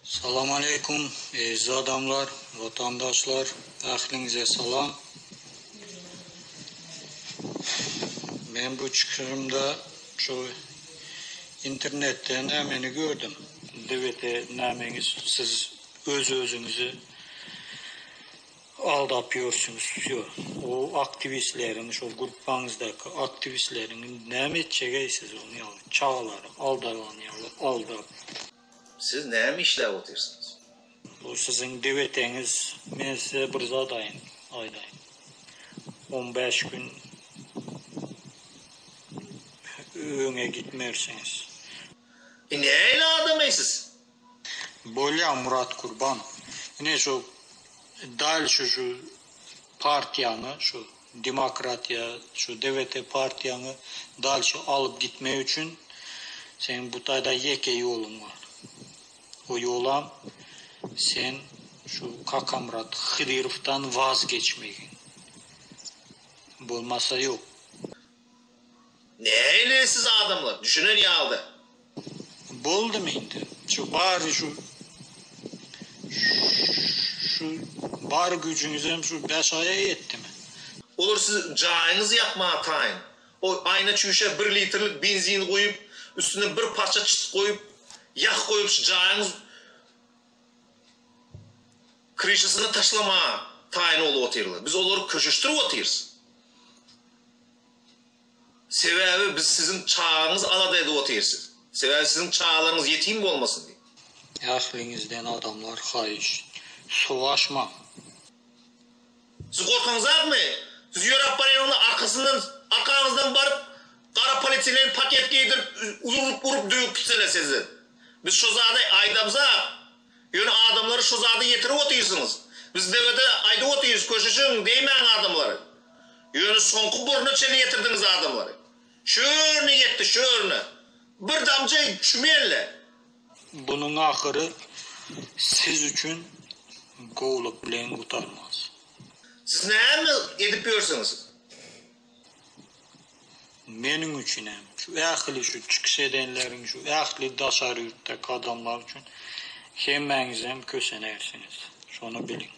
Selamun Aleyküm, aziz adamlar, vatandaşlar, ahlinize salam. Ben bu çıkışımda şu internetten hemen gördüm. DVT nameniz, siz özünüzü aldapıyorsunuz. O aktivistlerin, şu gruplarınızdaki aktivistlerin ne edeceğiz onu yani çağlarım, aldap. Siz neymi işler otuyorsunuz? Bu sizin DVT'niz, ben size bir zadayım, aydayım. 15 gün öne gitmersiniz. Neyle adamıysınız? Bolya Murat Kurban. Yine şu şu partiyanı, şu demokratiya, şu DVT partiyanı dalşı alıp gitme için senin bu tayda yeke yolun var. O yola sen şu Kakamrat Hıdirov'tan vazgeçmeyin. Bulmasa yok. Neyle siz adamlar? Düşünün yaldı. Boldu mu indi? Şu bari şu bari gücünüzden şu 5 aya yetti mi? Olur siz cayınızı yapmaya tayin. O ayna çüşe 1 litrelik benzin koyup üstüne bir parça çıt koyup yağ koyup şu cayınız krişasını taşlamaya tayin olu otururlar. Biz onları köşüştürüp otururuz. Sebebi biz sizin çağınız aladaydı oturursunuz. Sebebi sizin çağlarınız yetim olmasın diye. Ahlinizden adamlar hayiş. Suvaşma. Siz korkanız mı? Siz Europe Baron'un arkanızdan varıp kara poliçelerin paket giydirip vurup dövüp gitsene sizi. Biz şu zade aydamıza yönü adamları şu zade getirip otuyorsunuz. Biz devede ayda otuyoruz koşuşun değmeyen adamları. Yönü sonku burnu çeli getirdiniz adamları. Şöyle gitti şöyle. Bir damcayı çümelle. Bunun ahırı siz için kovluk bilen kurtarmaz. Siz ne mi edip yiyorsunuz? Benim için hem şu ahli şu çıkış edenlerin şu ahli dışarı yurttaki adamlar için hem kösenersiniz. Şunu bilin.